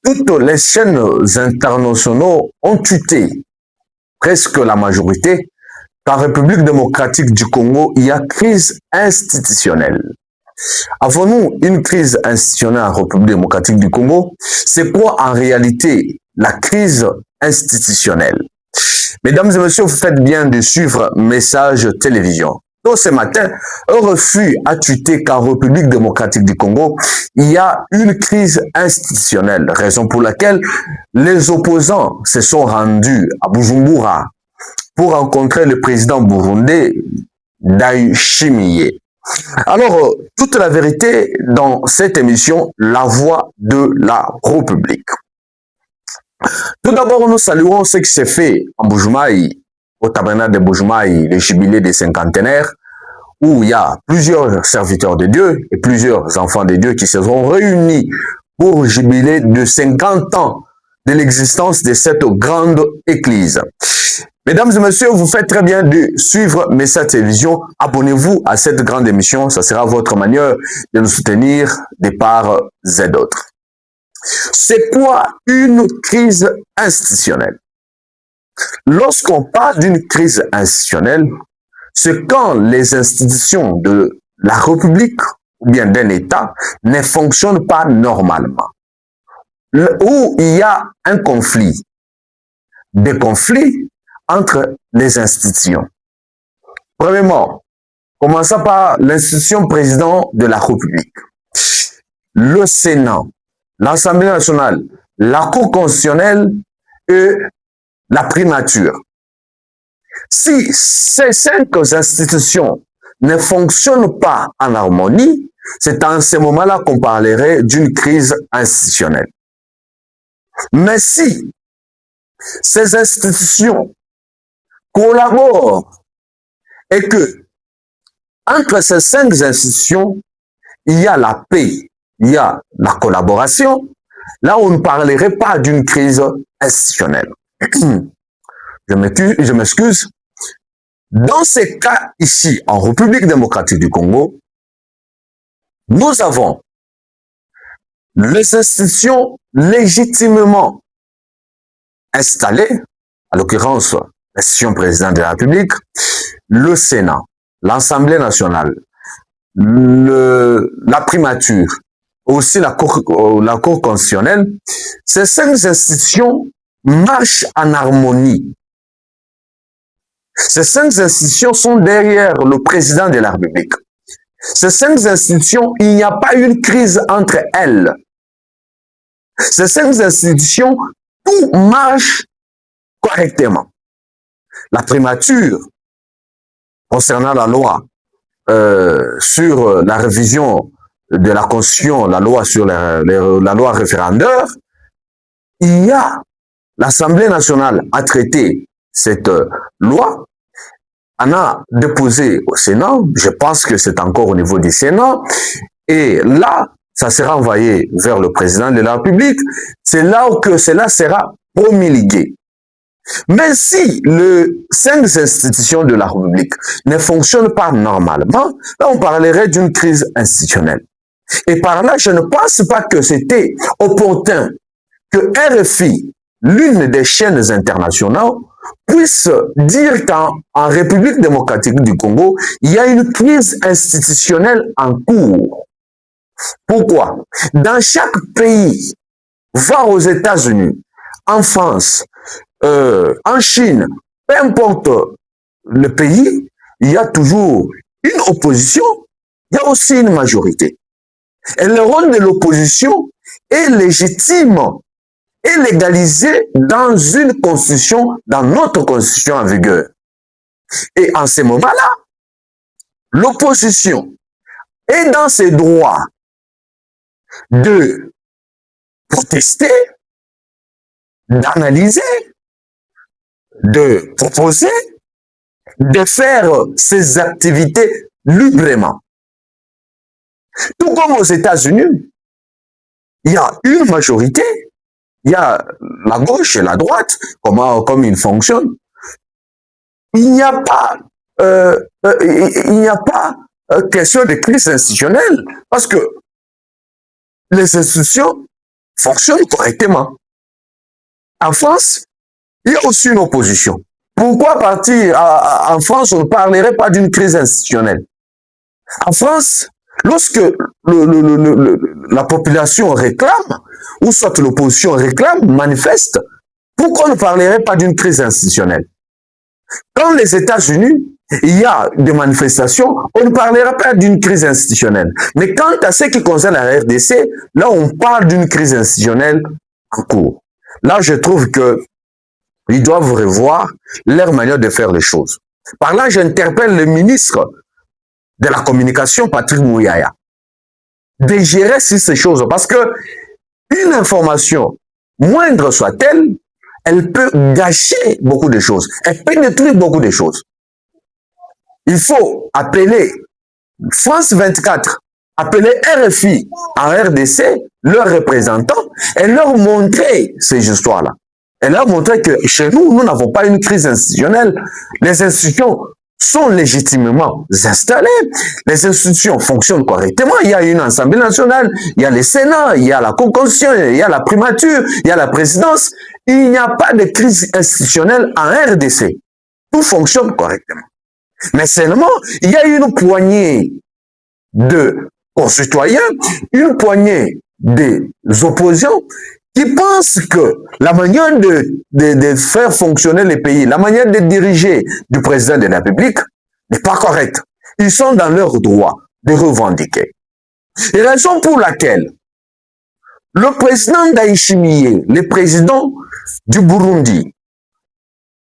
toutes les chaînes internationales ont tué, presque la majorité, qu'en République démocratique du Congo, il y a crise institutionnelle. Avons-nous une crise institutionnelle en République démocratique du Congo? C'est quoi en réalité la crise institutionnelle? Mesdames et messieurs, vous faites bien de suivre Message Télévision. Donc ce matin, un refus a tweeté qu'en République démocratique du Congo, il y a une crise institutionnelle, raison pour laquelle les opposants se sont rendus à Bujumbura pour rencontrer le président burundais Ndayishimiye. Alors, toute la vérité dans cette émission, La Voix de la République. Tout d'abord, nous saluons ce qui s'est fait en Bujumaï, au tabernacle de Bujumaï, le jubilé des cinquantenaires, où il y a plusieurs serviteurs de Dieu et plusieurs enfants de Dieu qui se sont réunis pour jubiler de 50 ans de l'existence de cette grande église. Mesdames et messieurs, vous faites très bien de suivre Message Télévision. Abonnez-vous à cette grande émission. Ça sera votre manière de nous soutenir de part et d'autre. C'est quoi une crise institutionnelle? Lorsqu'on parle d'une crise institutionnelle, c'est quand les institutions de la République ou bien d'un État ne fonctionnent pas normalement, où il y a un conflit, des conflits entre les institutions. Premièrement, commençons par l'institution président de la République, le Sénat, l'Assemblée nationale, la Cour constitutionnelle et la primature. Si ces 5 institutions ne fonctionnent pas en harmonie, c'est en ce moment-là qu'on parlerait d'une crise institutionnelle. Mais si ces institutions collaborent et que entre ces 5 institutions, il y a la paix, il y a la collaboration, là on ne parlerait pas d'une crise institutionnelle. Je m'excuse. Dans ces cas ici, en République démocratique du Congo, nous avons les institutions légitimement installées, à l'occurrence l'institution présidente de la République, le Sénat, l'Assemblée nationale, la primature, aussi la Cour constitutionnelle. Ces 5 institutions marchent en harmonie. Ces 5 institutions sont derrière le président de la République. Ces 5 institutions, il n'y a pas une crise entre elles. Ces 5 institutions, tout marche correctement. La primature, concernant la loi sur la révision de la Constitution, la loi sur la loi référendaire, il y a l'Assemblée nationale a traité cette loi, on a déposé au Sénat, je pense que c'est encore au niveau du Sénat, et là, ça sera envoyé vers le président de la République, c'est là que cela sera promulgué. Mais si les 5 institutions de la République ne fonctionnent pas normalement, là on parlerait d'une crise institutionnelle. Et par là, je ne pense pas que c'était opportun que RFI, l'une des chaînes internationales, puisse dire qu'en République démocratique du Congo, il y a une crise institutionnelle en cours. Pourquoi? Dans chaque pays, voire aux États-Unis, en France, en Chine, peu importe le pays, il y a toujours une opposition, il y a aussi une majorité. Et le rôle de l'opposition est légitime et légalisé dans une constitution, dans notre constitution en vigueur. Et en ce moment-là, l'opposition est dans ses droits de protester, d'analyser, de proposer, de faire ses activités librement. Tout comme aux États-Unis, il y a une majorité, il y a la gauche et la droite, comme ils fonctionnent. Il n'y a pas, question de crise institutionnelle, parce que les institutions fonctionne correctement. En France, il y a aussi une opposition. Pourquoi partir en France, on ne parlerait pas d'une crise institutionnelle? En France, lorsque la population réclame, ou soit l'opposition réclame, manifeste, pourquoi on ne parlerait pas d'une crise institutionnelle? Quand les États-Unis, il y a des manifestations, on ne parlera pas d'une crise institutionnelle. Mais quant à ce qui concerne la RDC, là, on parle d'une crise institutionnelle en cours. Là, je trouve qu'ils doivent revoir leur manière de faire les choses. Par là, j'interpelle le ministre de la communication, Patrick Mouyaya, de gérer sur ces choses. Parce que une information, moindre soit-elle, elle peut gâcher beaucoup de choses. Elle peut détruire beaucoup de choses. Il faut appeler France 24, appeler RFI en RDC, leurs représentants, et leur montrer ces histoires-là. Et leur montrer que chez nous, nous n'avons pas une crise institutionnelle. Les institutions sont légitimement installées. Les institutions fonctionnent correctement. Il y a une Assemblée nationale, il y a le Sénat, il y a la Constitution, il y a la primature, il y a la présidence. Il n'y a pas de crise institutionnelle en RDC. Tout fonctionne correctement. Mais seulement, il y a une poignée de concitoyens, une poignée des opposants qui pensent que la manière de faire fonctionner les pays, la manière de diriger du président de la République n'est pas correcte. Ils sont dans leur droit de revendiquer. Et raison pour laquelle le président Ndayishimiye, le président du Burundi,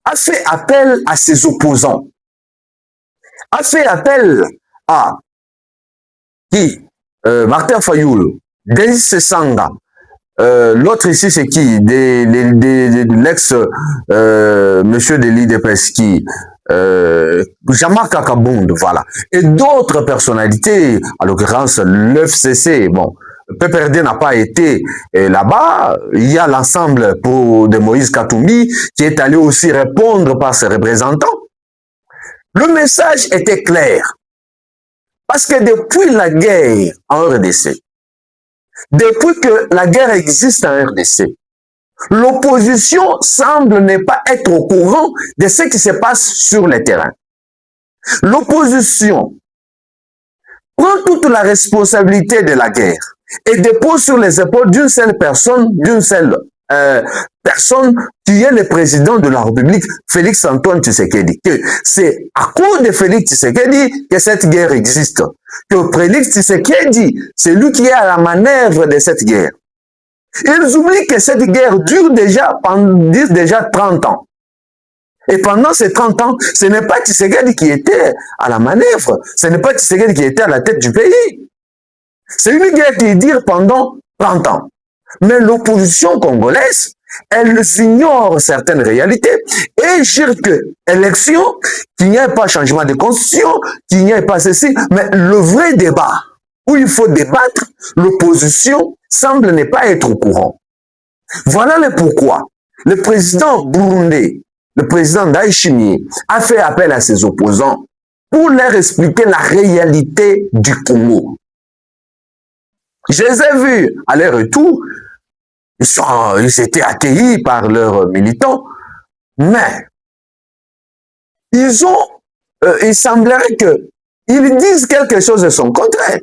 a fait appel à ses opposants, a fait appel à qui Martin Fayoul, Denis Sesanga, l'autre ici c'est qui l'ex monsieur de l'IDPS Jean-Marc Kakabund, voilà, et d'autres personnalités, à l'occurrence l'FCC, bon, PPRD n'a pas été là-bas. Il y a l'ensemble de Moïse Katumbi qui est allé aussi répondre par ses représentants. Le message était clair. Parce que depuis la guerre en RDC, depuis que la guerre existe en RDC, l'opposition semble ne pas être au courant de ce qui se passe sur le terrain. L'opposition prend toute la responsabilité de la guerre et dépose sur les épaules d'une seule personne, qui est le président de la République, Félix Antoine Tshisekedi. C'est à cause de Félix Tshisekedi que cette guerre existe. Que Félix Tshisekedi, c'est lui qui est à la manœuvre de cette guerre. Ils oublient que cette guerre dure déjà 30 ans. Et pendant ces 30 ans, ce n'est pas Tshisekedi qui était à la manœuvre, ce n'est pas Tshisekedi qui était à la tête du pays. C'est une guerre qui dure pendant 30 ans. Mais l'opposition congolaise, elle ignore certaines réalités et jure que élection, qu'il n'y ait pas changement de constitution, qu'il n'y ait pas ceci, mais le vrai débat où il faut débattre, l'opposition semble ne pas être au courant. Voilà le pourquoi le président burundais, le président Ndayishimiye, a fait appel à ses opposants pour leur expliquer la réalité du Congo. Je les ai vus à leur retour, ils étaient accueillis par leurs militants, mais il semblerait qu'ils disent quelque chose de son contraire.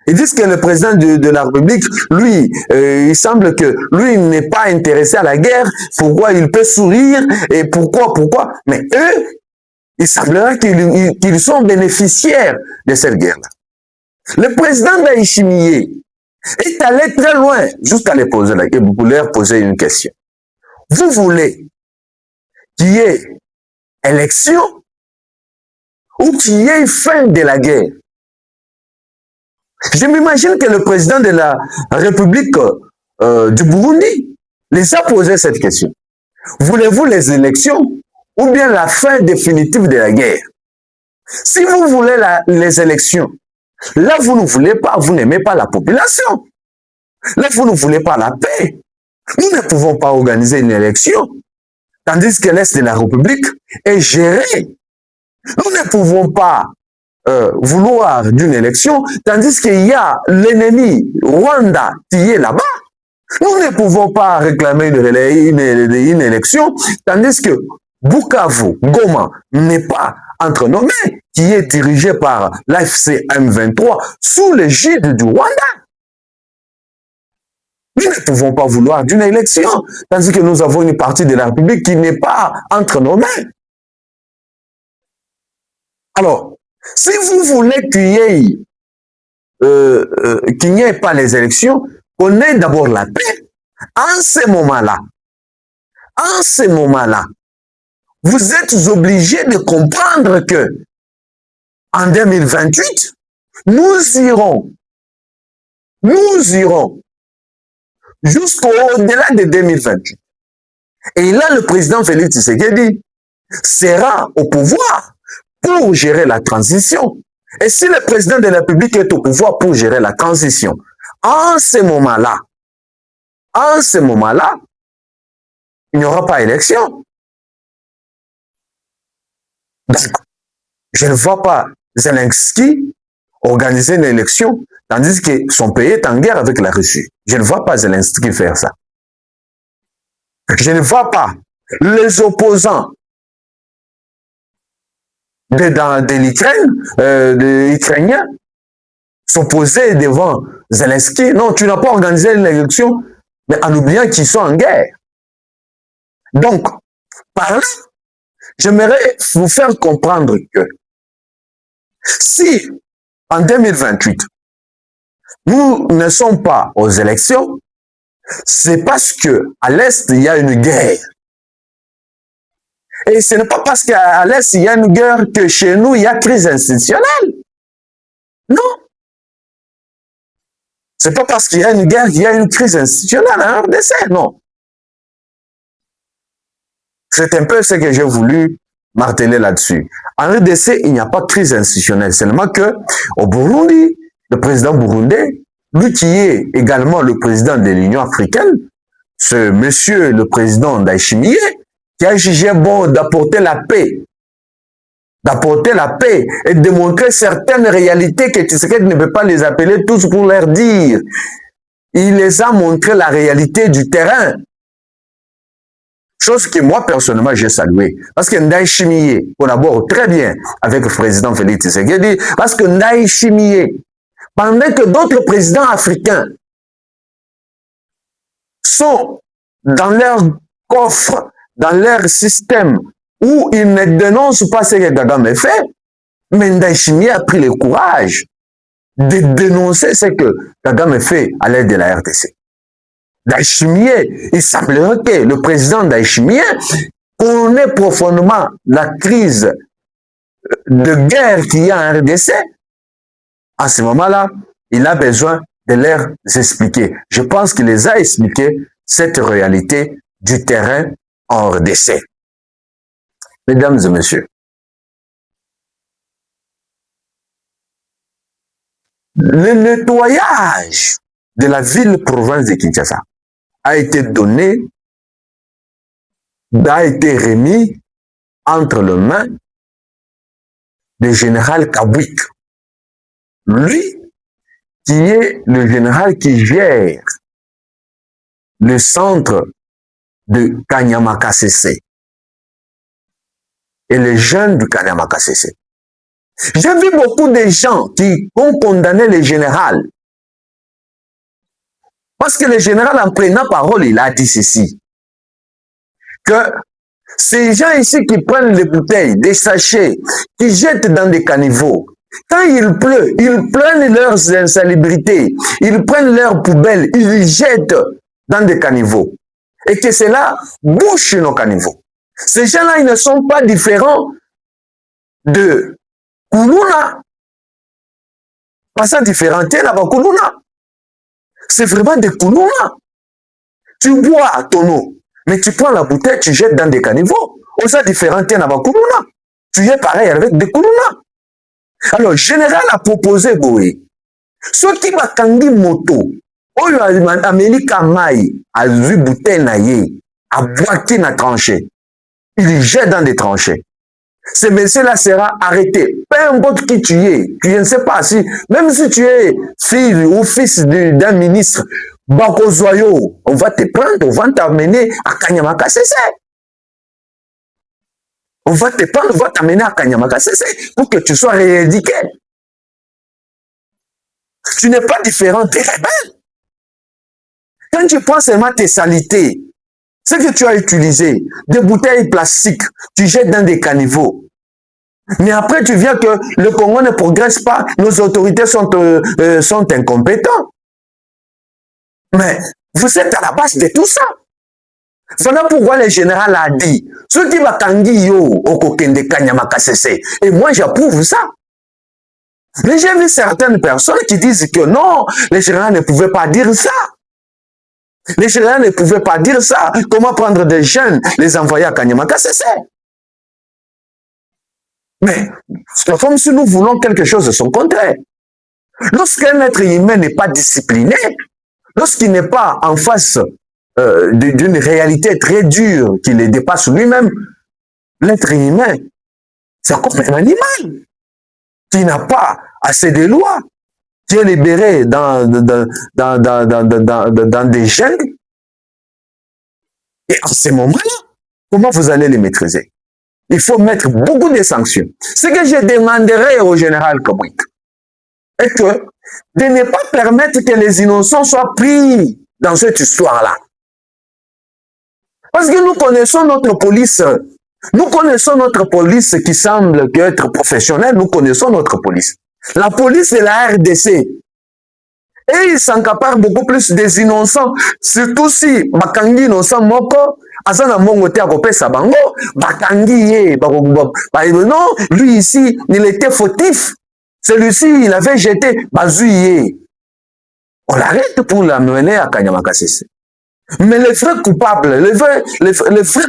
Ils disent que le président de la République, lui, il semble que lui n'est pas intéressé à la guerre, pourquoi il peut sourire, et pourquoi, mais eux, il semblerait qu'ils sont bénéficiaires de cette guerre-là. Le président Ndayishimiye est allé très loin jusqu'à leur poser une question. Vous voulez qu'il y ait élection ou qu'il y ait fin de la guerre? Je m'imagine que le président de la République du Burundi les a posé cette question. Voulez-vous les élections ou bien la fin définitive de la guerre? Si vous voulez les élections, là vous ne voulez pas, vous n'aimez pas la population. Là vous ne voulez pas la paix. Nous ne pouvons pas organiser une élection, tandis que l'Est de la République est géré. Nous ne pouvons pas vouloir d'une élection, tandis qu'il y a l'ennemi Rwanda qui est là-bas. Nous ne pouvons pas réclamer une élection, tandis que Bukavu, Goma, n'est pas entre nos mains, qui est dirigé par l'AFC M23 sous l'égide du Rwanda. Nous ne pouvons pas vouloir d'une élection, tandis que nous avons une partie de la République qui n'est pas entre nos mains. Alors, si vous voulez qu'il n'y ait pas les élections, qu'on ait d'abord la paix, en ce moment-là, vous êtes obligés de comprendre que en 2028, nous irons jusqu'au-delà de 2028. Et là, le président Félix Tshisekedi sera au pouvoir pour gérer la transition. Et si le président de la République est au pouvoir pour gérer la transition, en ce moment-là, il n'y aura pas élection. Donc, je ne vois pas Zelensky organiser une élection tandis que son pays est en guerre avec la Russie. Je ne vois pas Zelensky faire ça. Je ne vois pas les opposants de l'Ukraine, des Ukrainiens, s'opposer devant Zelensky. Non, tu n'as pas organisé une élection, mais en oubliant qu'ils sont en guerre. Donc, par là, j'aimerais vous faire comprendre que si en 2028, nous ne sommes pas aux élections, c'est parce que à l'Est, il y a une guerre. Et ce n'est pas parce qu'à l'Est, il y a une guerre que chez nous, il y a crise institutionnelle. Non. C'est pas parce qu'il y a une guerre qu'il y a une crise institutionnelle en RDC, non. C'est un peu ce que j'ai voulu marteler là-dessus. En RDC, il n'y a pas de crise institutionnelle. Seulement que au Burundi, le président burundais, lui qui est également le président de l'Union africaine, ce monsieur, le président Ndayishimiye, qui a jugé bon d'apporter la paix et de montrer certaines réalités que Tshisekedi ne peut pas les appeler tous pour leur dire. Il les a montré la réalité du terrain. Chose que moi, personnellement, j'ai salué. Parce que Ndayishimiye collabore très bien avec le président Félix Tshisekedi. Parce que Ndayishimiye, pendant que d'autres présidents africains sont dans leur coffre, dans leur système, où ils ne dénoncent pas ce que Kagame fait, mais Ndayishimiye a pris le courage de dénoncer ce que Kagame fait à l'aide de la RDC. Ndayishimiye, il semblerait que le président Ndayishimiye connaît profondément la crise de guerre qu'il y a en RDC. À ce moment-là, il a besoin de leur expliquer. Je pense qu'il les a expliqué cette réalité du terrain en RDC. Mesdames et messieurs, le nettoyage de la ville-province de Kinshasa a été remis entre les mains du général Kabwik. Lui, qui est le général qui gère le centre de Kanyama-Kasese et les jeunes du Kanyama-Kasese. J'ai vu beaucoup de gens qui ont condamné le général. Parce que le général, en prenant parole, il a dit ceci. Que ces gens ici qui prennent des bouteilles, des sachets, qui jettent dans des caniveaux, quand il pleut, ils prennent leurs insalubrités, ils prennent leurs poubelles, ils les jettent dans des caniveaux. Et que cela bouche nos caniveaux. Ces gens-là, ils ne sont pas différents de Kuluna. Pas ça différencier là-bas, Kuluna. C'est vraiment des Kuluna. Tu bois à ton eau, mais tu prends la bouteille, tu jettes dans des caniveaux. On s'est différencié là-bas, Kuluna. Tu es pareil avec des Kuluna. Alors, le général a proposé Boé. Ceux qui va kangi moto, oyo Amerika mai, a vu bouteille na ye, a boité na tranchée. Il jette dans des tranchées. Ce monsieur-là sera arrêté. Peu importe qui tu es, je ne sais pas si, même si tu es fille ou fils d'un ministre, Bakozoyo, on va te prendre, on va t'amener à Kanyamaka CC. On va te prendre, on va t'amener à Kanyamaka CC pour que tu sois rééduqué. Tu n'es pas différent des rebelles. Quand tu prends seulement tes saletés, ce que tu as utilisé, des bouteilles plastiques, tu jettes dans des caniveaux. Mais après, tu viens que le Congo ne progresse pas, nos autorités sont incompétents. Mais vous êtes à la base de tout ça. Voilà pourquoi le général a dit, ceux qui bakangi yo okokende Kanyamaka CC. Et moi, j'approuve ça. Mais j'ai vu certaines personnes qui disent que non, le général ne pouvait pas dire ça. Les généraux ne pouvaient pas dire ça. Comment prendre des jeunes, les envoyer à Kanyamaka CC? Mais c'est comme si nous voulons quelque chose de son contraire. Lorsqu'un être humain n'est pas discipliné, lorsqu'il n'est pas en face d'une réalité très dure qui le dépasse lui-même, l'être humain, c'est comme un animal qui n'a pas assez de lois, qui est libéré dans des jungles. Et en ce moment-là, comment vous allez les maîtriser? Il faut mettre beaucoup de sanctions. Ce que je demanderai au général Kabouik est que de ne pas permettre que les innocents soient pris dans cette histoire-là. Parce que nous connaissons notre police. Nous connaissons notre police qui semble être professionnelle. Nous connaissons notre police. La police de la RDC. Et ils s'encaparent beaucoup plus des innocents. Surtout si bakangi innocent moko, azana mongo te akopesa bango, bakangi ye, non, lui ici, il était fautif. Celui-ci, il avait jeté bazouillé. On l'arrête pour l'amener à Kanyamaka CC. Mais les vrais coupables, les vrais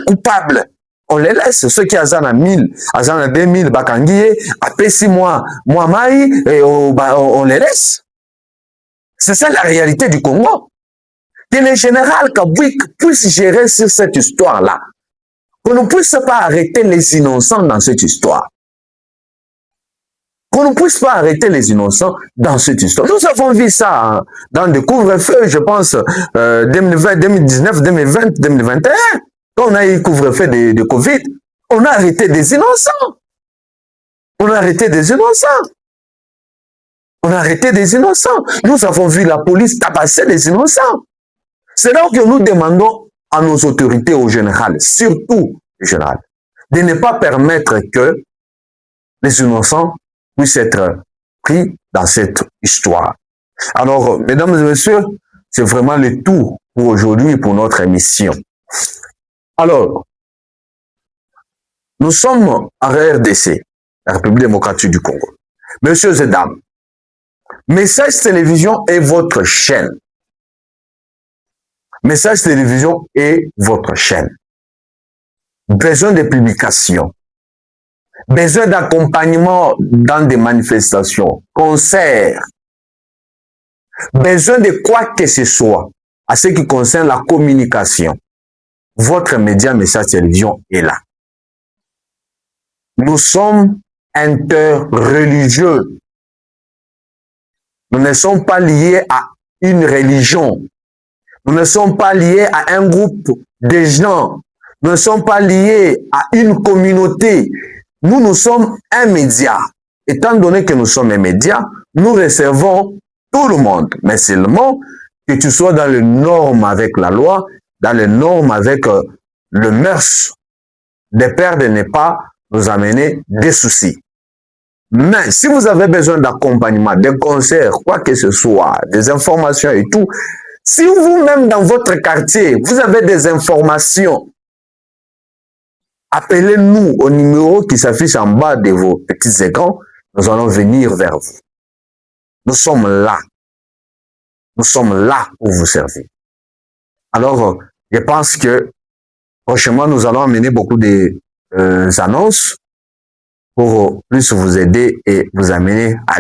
coupables, on les laisse. Ceux qui azana 1000, azana 2000, bakangi, après 6 mois, maï, et on les laisse. C'est ça la réalité du Congo. Que le général Kabouik puisse gérer sur cette histoire-là. Qu'on ne puisse pas arrêter les innocents dans cette histoire. Qu'on ne puisse pas arrêter les innocents dans cette histoire. Nous avons vu ça hein, dans des couvre-feux, je pense, 2020, 2019, 2020, 2021. Quand on a eu le couvre-feu de Covid, on a arrêté des innocents. On a arrêté des innocents. On a arrêté des innocents. Nous avons vu la police tabasser les innocents. C'est là que nous demandons à nos autorités, au général, surtout au général, de ne pas permettre que les innocents puissent être pris dans cette histoire. Alors, mesdames et messieurs, c'est vraiment le tout pour aujourd'hui, pour notre émission. Alors, nous sommes à RDC, la République démocratique du Congo. Messieurs et dames, Message Télévision est votre chaîne. Message Télévision est votre chaîne. Besoin de publications. Besoin d'accompagnement dans des manifestations, concerts. Besoin de quoi que ce soit à ce qui concerne la communication. Votre média Message Télévision est là. Nous sommes interreligieux. Nous ne sommes pas liés à une religion. Nous ne sommes pas liés à un groupe de gens. Nous ne sommes pas liés à une communauté. Nous sommes un média. Étant donné que nous sommes un média, nous recevons tout le monde. Mais seulement que tu sois dans les normes avec la loi, dans les normes avec le mœurs, de peur de ne pas nous amener des soucis. Mais si vous avez besoin d'accompagnement, de conseils, quoi que ce soit, des informations et tout, si vous-même dans votre quartier, vous avez des informations, appelez-nous au numéro qui s'affiche en bas de vos petits écrans, nous allons venir vers vous. Nous sommes là. Nous sommes là pour vous servir. Alors, je pense que prochainement, nous allons amener beaucoup d'annonces pour plus vous aider et vous amener à